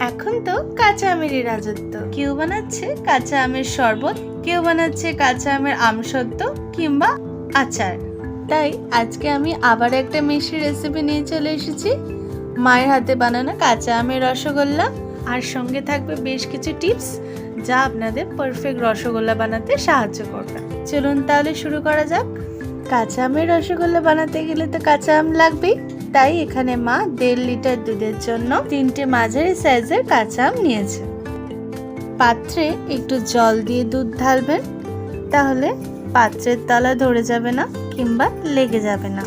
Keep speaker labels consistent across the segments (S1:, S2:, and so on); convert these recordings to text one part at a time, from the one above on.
S1: এখন তো কাঁচা আমেরই রাজত্ব। কেউ বানাচ্ছে কাঁচা আমের শরবত, কেউ বানাচ্ছে কাঁচা আমের আমসত্ত্ব কিংবা আচার। তাই আজকে আমি আবার একটা মিষ্টি রেসিপি নিয়ে চলে এসেছি, মায়ের হাতে বানানো কাঁচা আমের রসগোল্লা। আর সঙ্গে থাকবে বেশ কিছু টিপস যা আপনাদের পারফেক্ট রসগোল্লা বানাতে সাহায্য করবে। চলুন তাহলে শুরু করা যাক। কাঁচা আমের রসগোল্লা বানাতে গেলে তো কাঁচা আম লাগবেই। তাই এখানে মা 1.5 লিটার দুধের জন্য 3টে মাঝারি সাইজের কাঁচা আম নিয়েছে। পাত্রে একটু জল দিয়ে দুধ ঢালবেন, তাহলে পাত্রের তলা ধরে যাবে না কিংবা লেগে যাবে না।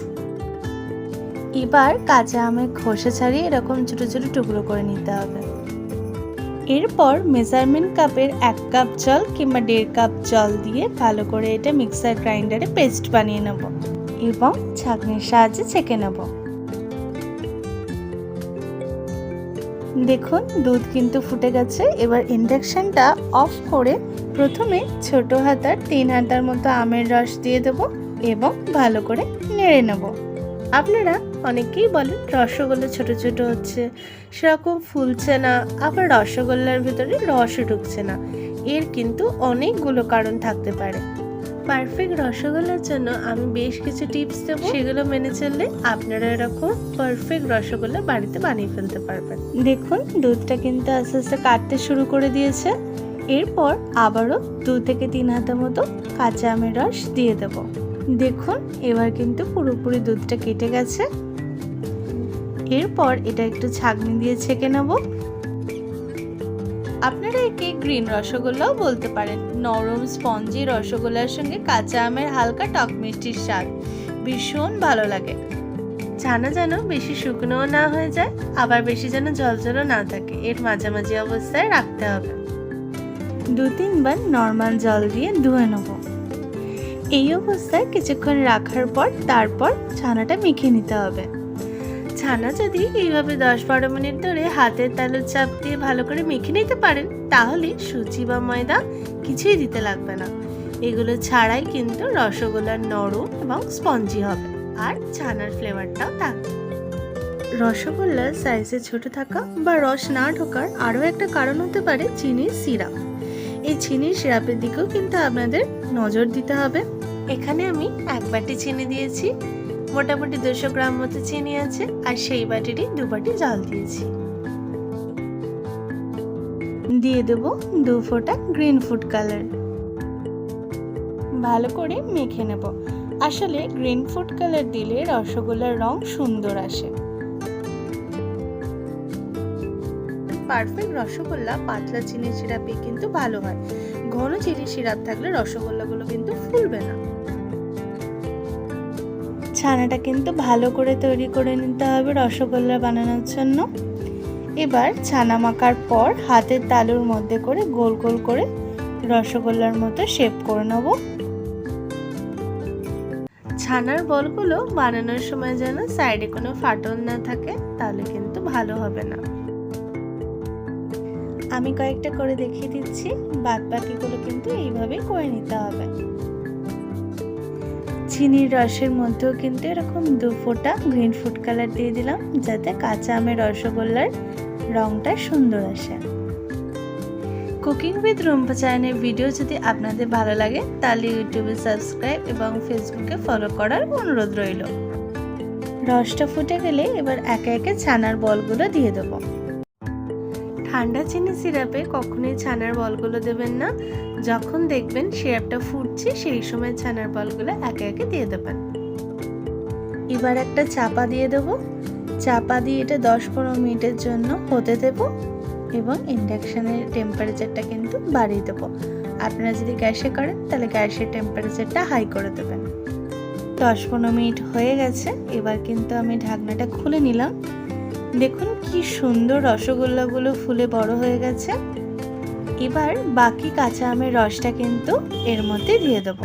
S1: এবার কাঁচা আমের খোসা ছাড়িয়ে এরকম ছোট ছোট টুকরো করে নিতে হবে। এরপর মেজারমেন্ট কাপের 1 কাপ জল কিংবা 1.5 কাপ জল দিয়ে ভালো করে এটা মিক্সার গ্রাইন্ডারে পেস্ট বানিয়ে নেব এবং ছাঁকনির সাহায্যে ছেঁকে নেব। দেখুন দুধ কিন্তু ফুটে গেছে। এবার ইন্ডাকশনটা অফ করে প্রথমে ছোট হাতার 3 হাতার মতো আমের রস দিয়ে দেব এবং ভালো করে নেড়ে নেব। আপনারা অনেকেই বলেন রসগোল্লা ছোট ছোট হচ্ছে, সেরকম ফুলছে না, আবার রসগোল্লার ভিতরে রসও ঢুকছে না। এর কিন্তু অনেকগুলো কারণ থাকতে পারে। পারফেক্ট রসগোল্লার জন্য আমি বেশ কিছু টিপস দেবো, সেগুলো মেনে চললে আপনারা এরকম পারফেক্ট রসগোল্লা বাড়িতে বানিয়ে ফেলতে পারবেন। দেখুন দুধটা কিন্তু আস্তে আস্তে কাটতে শুরু করে দিয়েছে। এরপর আবারও 2 থেকে 3 হাতা মতো কাঁচা আমের রস দিয়ে দেব। দেখুন এবার কিন্তু পুরোপুরি দুধটা কেটে গেছে। এরপর এটা একটু ছাঁকনি দিয়ে ছেঁকে নেব। আপনারা একে গ্রিন রসগোল্লাও বলতে পারেন। নরম স্পঞ্জি রসগোল্লার সঙ্গে কাঁচা আমের হালকা টক মিষ্টির স্বাদ ভীষণ ভালো লাগে। ছানা যেন বেশি শুকনোও না হয়ে যায়, আবার বেশি যেন জলজলও না থাকে, এর মাঝামাঝি অবস্থায় রাখতে হবে। 2-3 বার নর্মাল জল দিয়ে ধুয়ে নেব। এই অবস্থায় কিছুক্ষণ রাখার পর তারপর ছানাটা মেখে নিতে হবে। ছানা যদি এইভাবে 10-12 মিনিট ধরে হাতের তালুর চাপ দিয়ে ভালো করে মেখে নিতে পারেন, তাহলে সুজি বা ময়দা কিছুই দিতে লাগবে না। এগুলো ছাড়াই কিন্তু রসগোল্লার নরম এবং স্পঞ্জি হবে আর ছানার ফ্লেভারটাও থাকবে। রসগোল্লার সাইজে ছোট থাকা বা রস না ঢোকার আরও একটা কারণ হতে পারে চিনির সিরাপ। এই চিনির সিরাপের দিকেও কিন্তু আপনাদের নজর দিতে হবে। এখানে আমি 1 বাটি চিনি দিয়েছি, মোটামুটি 200 গ্রাম মতো চিনি আছে, আর সেই বাটিরই 2 বাটি জল দিয়েছি। দিয়ে দেবো 2 ফোঁটা গ্রিন ফুড কালার। ভালো করে মেখে নেব। আসলে গ্রিন ফুড কালার দিলে রসগোল্লার রং সুন্দর আসে। পারফেক্ট রসগোল্লা পাতলা চিনির সিরাপে কিন্তু ভালো হয়। ঘন চিনির সিরাপ থাকলে রসগোল্লাগুলো কিন্তু ফুলবে না। ছানাটা কিন্তু ভালো করে তৈরি করে নিতে হবে রসগোল্লা বানানোর জন্য। এবার ছানা মাখার পর হাতের তালুর মধ্যে করে গোল গোল করে রসগোল্লার মতো শেপ করে নেব। ছানার বলগুলো বানানোর সময় যেন সাইডে কোনো ফাটল না থাকে, তাহলে কিন্তু ভালো হবে না। আমি কয়েকটা করে দেখিয়ে দিচ্ছি, বাদ বাকিগুলো কিন্তু এইভাবেই করে নিতে হবে। চিনির রসের মধ্যেও কিন্তু এরকম 2 ফোঁটা গ্রিন ফুড কালার দিয়ে দিলাম, যাতে কাঁচা আমের রসগোল্লার রংটা সুন্দর আসে। কুকিং উইথ রুম্পা চ্যানেলের ভিডিও যদি আপনাদের ভালো লাগে, তাহলে ইউটিউবে সাবস্ক্রাইব এবং ফেসবুকে ফলো করার অনুরোধ রইল। রসটা ফুটে গেলে এবার একে একে ছানার বলগুলো দিয়ে দেবো। ঠান্ডা চিনি সিরাপে কখনোই ছানার বলগুলো দেবেন না। যখন দেখবেন সিরাপটা ফুটছে, সেই সময় ছানার বলগুলো একে একে দিয়ে দেবেন। এবার একটা চাপা দিয়ে দেব। চাপা দিয়ে এটা 10-15 মিনিটের জন্য হতে দেব এবং ইন্ডাকশনের টেম্পারেচারটা কিন্তু বাড়িয়ে দেবো। আপনারা যদি গ্যাসে করেন তাহলে গ্যাসের টেম্পারেচারটা হাই করে দেবেন। 10-15 মিনিট হয়ে গেছে। এবার কিন্তু আমি ঢাকনাটা খুলে নিলাম। দেখুন কি সুন্দর রসগোল্লাগুলো ফুলে বড় হয়ে গেছে। এবার বাকি কাঁচা আমের রসটা কিন্তু এর মধ্যে দিয়ে দেব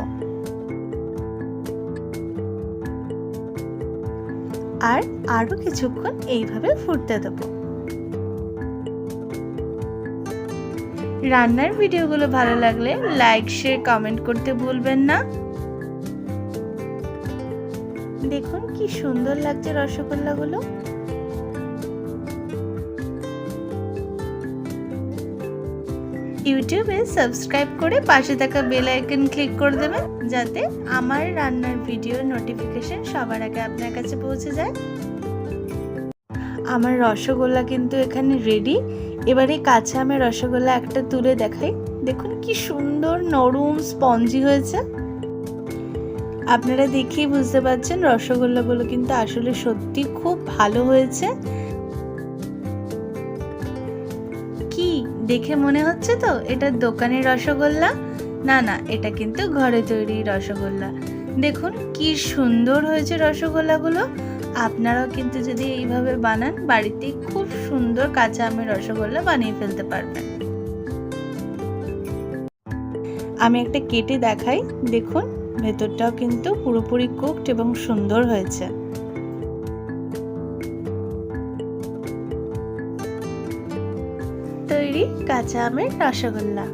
S1: আর আরো কিছুক্ষণ এইভাবে ফুটতে দেব। রান্নার ভিডিওগুলো ভালো লাগলে লাইক, শেয়ার, কমেন্ট করতে ভুলবেন না। দেখুন কি সুন্দর লাগছে রসগোল্লাগুলো। ইউটিউবে সাবস্ক্রাইব করে পাশে থাকা বেল আইকন ক্লিক করে দেবেন, যাতে আমার রান্নার ভিডিও নোটিফিকেশন সবার আগে আপনার কাছে পৌঁছে যায়। আমার রসগোল্লা কিন্তু এখানে রেডি। এবারে কাঁচা আমের রসগোল্লা একটা তুলে দেখাই। দেখুন কি সুন্দর নরম স্পঞ্জি হয়েছে। আপনারা দেখেই বুঝতে পারছেন রসগোল্লাগুলো কিন্তু আসলে সত্যি খুব ভালো হয়েছে। কি দেখে মনে হচ্ছে তো এটা দোকানের রসগোল্লা? না না, এটা কিন্তু ঘরে তৈরি রসগোল্লা। দেখুন কি সুন্দর হয়েছে রসগোল্লাগুলো। আপনারাও কিন্তু যদি এইভাবে বানান, বাড়িতে খুব সুন্দর কাঁচা আমের রসগোল্লা বানিয়ে ফেলতে পারবেন। আমি একটা কেটে দেখাই। দেখুন ভেতরটাও কিন্তু পুরোপুরি কুকড এবং সুন্দর হয়েছে। তৈরি কাঁচা আমের রসগোল্লা।